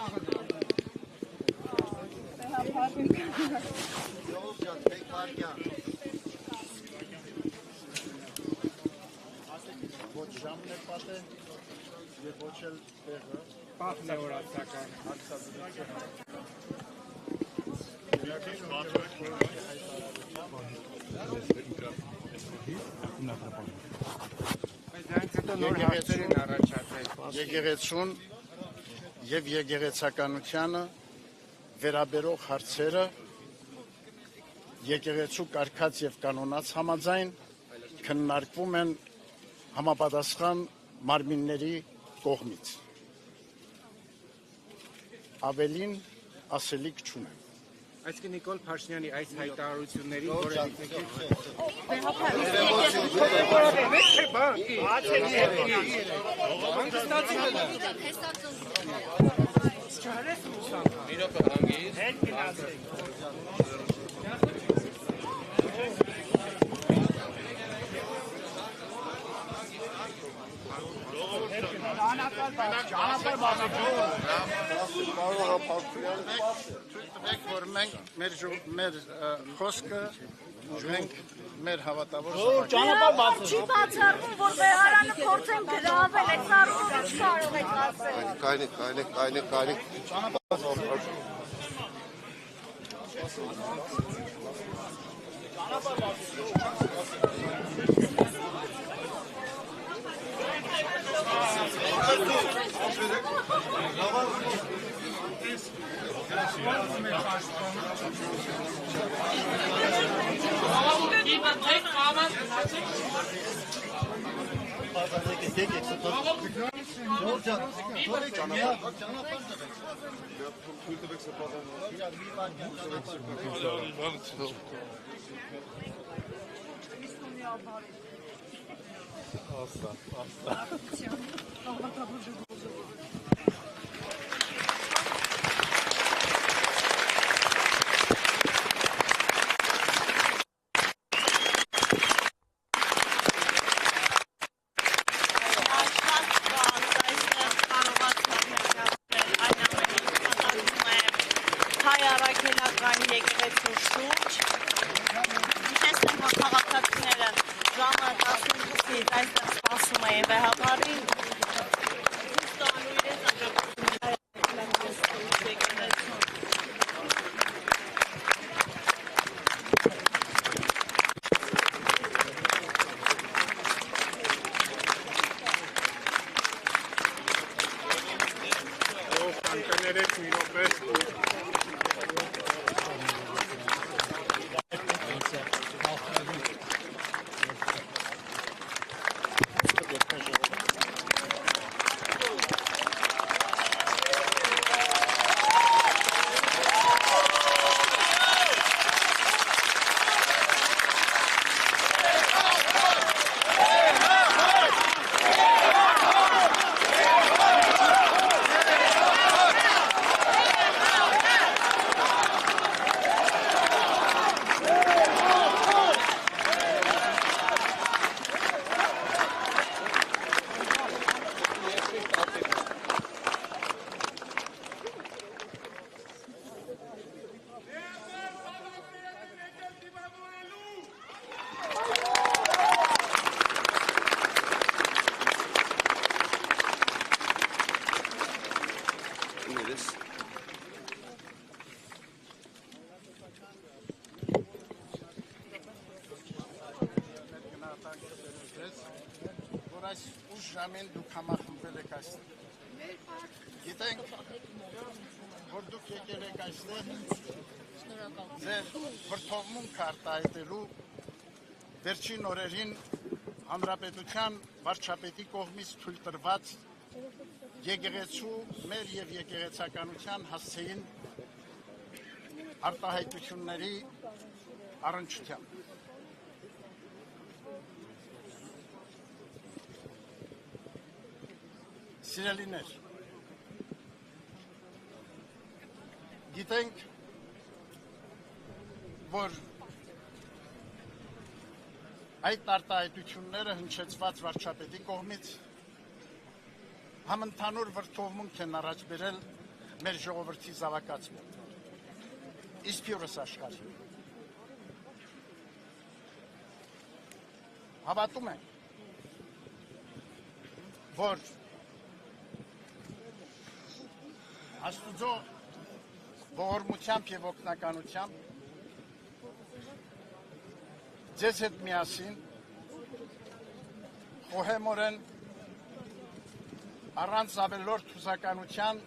Ոչ ժամն է պատը և ոչ էլ տեղը Պախն է որացական Եկեղեցուն և եկեղեցականությանը վերաբերող հարցերը եկեղեցու կարգած և կանոնած համաձայն քննարկվում են համապատասխան մարմինների կողմից։ Ավելին ասելիք չունեմ։ Այսինքն Նիկոլ Փաշինյանի այս հայտարարությունների որ մենք մեր խոսքը ուժենք մեր հավատավոր Չի բացառվում, որ վեհարանը փորձեն գրավել, այդ սարունով ինչ կարող եք ասել։ Կայնիկ Հայ առաքելական եկեղեցու շուրջ հիշեցնեմ, որ քաղաքացիները ժամը 15-ից այստեղ սպասում էին վեհապարին ստանու իրենց աջակցություն եկեղեցուն որ այս ուշ ժամին դուք համախմբվել եք այստեղ։ Գիտենք, որ դուք եկել եք այստեղ ձեր վրդովմունքը արտահայտելու վերջին օրերին Հանրապետության վարչապետի կողմից թույլ տրված եկեղեցու մեր և եկեղեցականության հասցեին արտահայտությունների առնչությամբ։ Սիրելիներ, գիտենք, որ այդ արտահայտությունները հնչեցված վարչապետի կողմից համընդհանուր վրդովմունք են առաջ բերել մեր ժողովրդի զավակացում։ Իսպյուրս աշխարհի։ Հավատում ենք, որ Աստուծո ողորմությամբ եւ օգնականությամբ ձեզ հետ միասին խոհեմորեն առանց ավելորդ հուսականության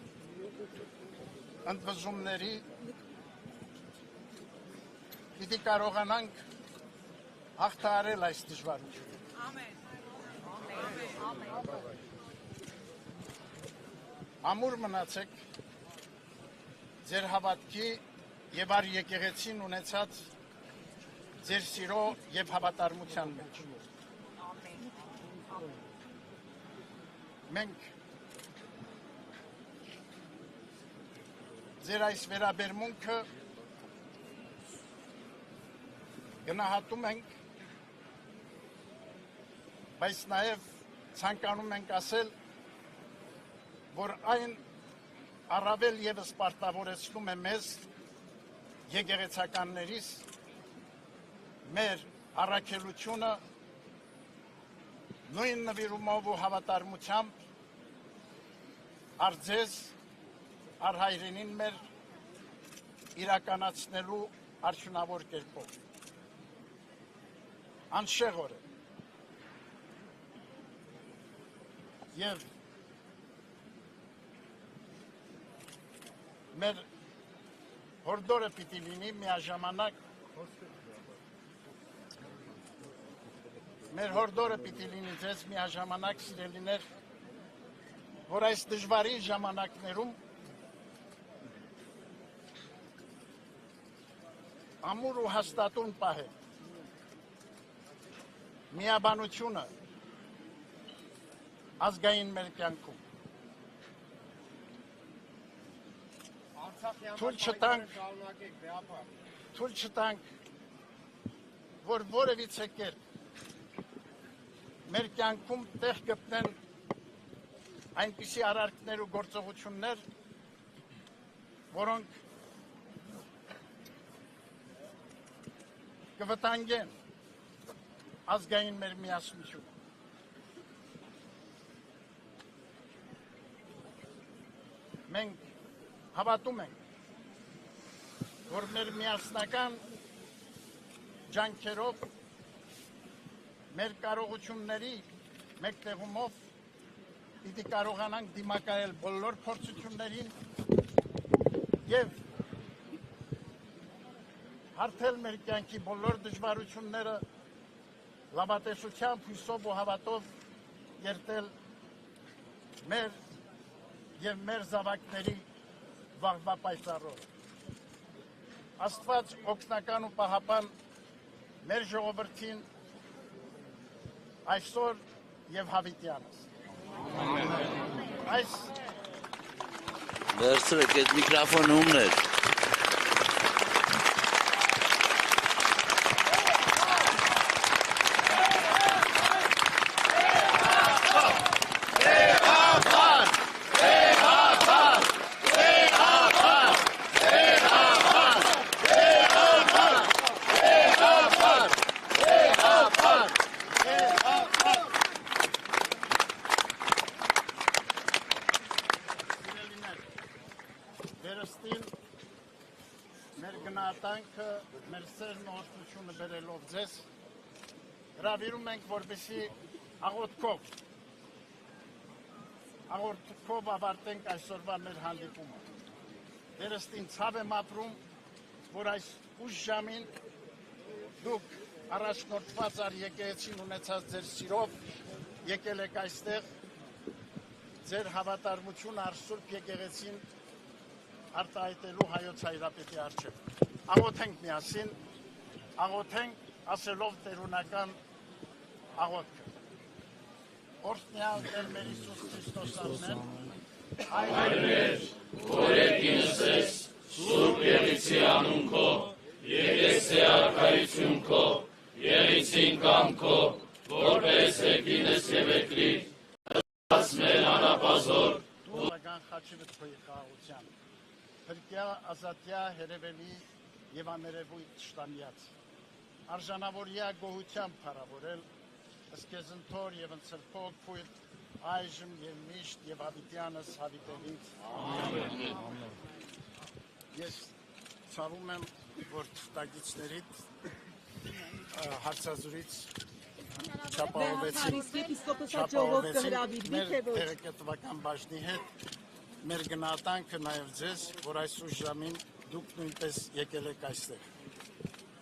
ընդվզումների պիտի կարողանանք հաղթահարել այս դժվարությունը։ Ամուր մնացեք ձեր հավատքի եւ առ եկեղեցին ունեցած ձեր սիրո եւ հավատարմության մեջ։ Մենք ձեր այս վերաբերմունքը գնահատում ենք, բայց նաև ցանկանում ենք ասել, որ այն առավել ևս պարտավորեցնում է մեզ եկեղեցականներիս մեր առաքելությունը նույն նվիրումով ու հավատարմությամբ առ ձեզ, առ հայրենին մեր իրականացնելու արդյունավոր կերպով։ Անշեղոր է եւ մեր հորդորը պիտի լինի միաժամանակ մեր հորդորը պիտի լինի ձեզ միաժամանակ սիրելիներ, որ այս դժվարին ժամանակներում ամուր ու հաստատուն պահել միաբանությունը ազգային մեր կյանքում թույլ չտանք, որ որևիցե կերպ մեր կյանքում տեղ գտնեն այնպիսի արարքներ ու գործողություններ, որոնք կվտանգեն ազգային մեր միասնությունը։ Մենք հավատում ենք, որ մեր միասնական ջանքերով, մեր կարողությունների մեկտեղումով պիտի կարողանանք դիմակայել բոլոր փորձություններին եւ հարթել մեր կյանքի բոլոր դժվարությունները լավատեսությամբ, հույսով ու հավատով երթել մեր եւ մեր զավակների վաղվա պայծառով։ Աստված օգնական ու պահապան մեր ժողովրդին այսօր եւ հավիտյանս։ Այս Վերցրեք այդ միկրոֆոնը ումն է։ Վերստին մեր գնահատանքը, մեր սերն ու օրհնությունը բերելով ձեզ, հրավիրում ենք, որպեսզի աղոթքով ավարտենք այսօրվա մեր հանդիպումը։ Վերստին ցավ եմ ապրում, որ այս ուշ ժամին դուք առաջնորդված առ եկեղեցին ունեցած ձեր սիրով եկել եք այստեղ ձեր հավատարմությունը առ Սուրբ եկեղեցին արտահայտելու հայոց հայրապետի առջև։ Աղոթենք միասին, աղոթենք ասելով տերունական աղոթքը։ Օրհնյալ Տեր մեր Հիսուս Քրիստոս ամեն։ Հայր մեր, որ եկինս ես, Սուրբ Եղիցի անուն քո, եկեսե արքայություն քո, եղիցին կամ քո, որպես եկինս եւ եկրի, ըստ մեր անապազոր, խաչի վտոյի խաղաղության, Փրկյա ազատյա հերևելի և աներևույթ շտամյաց, արժանավորյա գոհությամբ փառավորել ըսկեզնթոր և ընցրփոք փույթ այժմ և միշտ և հավիտյանս հավիտենից։ Ես ցավում եմ, որ թղթակիցներիդ հարցազրույց չապահովեցին մեր տեղեկատվական բաժնի հետ, մեր գնահատանքը նաև ձեզ, որ այս ուշ ժամին դուք նույնպես եկել եք այստեղ։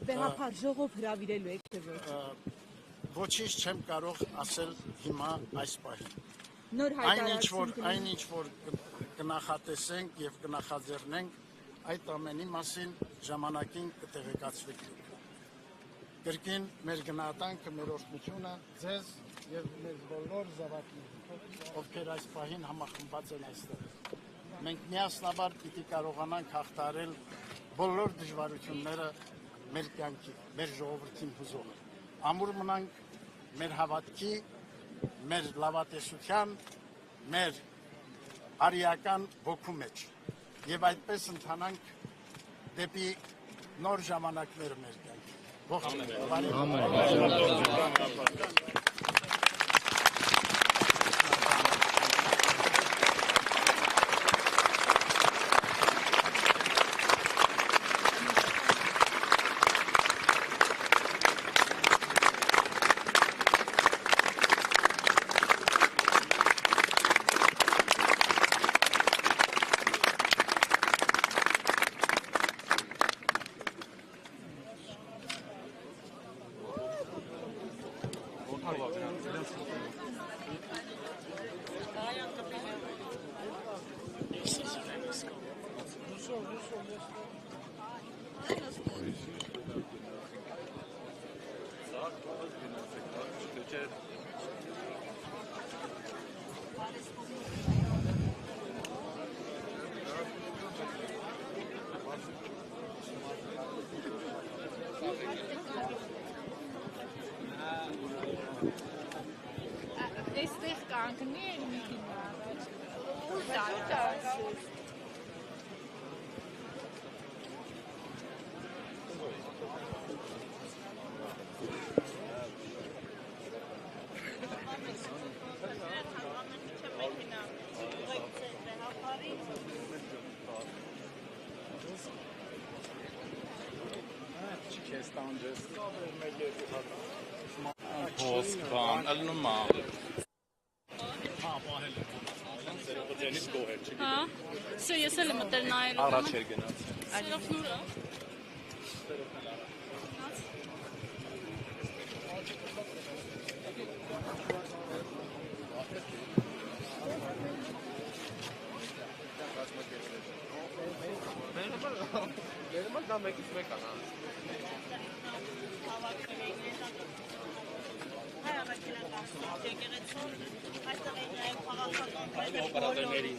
Տեղափոխ ժողով հրավիրելու եք թե ոչ։ Ոչինչ չեմ կարող ասել հիմա այս պահին։ Նոր հայտարարություն Այն ինչ որ կնախատեսենք եւ կնախաձեռնենք, այդ ամենի մասին ժամանակին կտեղեկացվեք։ Կրկին մեր գնահատանքը, մեր օրհնությունը ձեզ եւ մեր բոլոր զավակներին, ովքեր այս պահին համախմբված են այստեղ։ Մենք միասնաբար պիտի կարողանանք հաղթահարել բոլոր դժվարությունները մեր կյանքի, մեր ժողովրդին հուզող։ Ամուր մնանք մեր հավատքի, մեր լավատեսության, մեր արիական ոգու մեջ եւ այդպես ընթանանք դեպի նոր ժամանակներ մեր կյանքի։ Այստեղ կանգնի են մի Postbahn, allemaal. Սա ես էլ եմ մտել նայելու։ Առաջ էր գնաց։ Այդով նուրը։ Ներմալ դա մեկից մեկ անա։ Հայ առաքելական եկեղեցու այստեղ են նաև քաղաքական Օպերատորներին։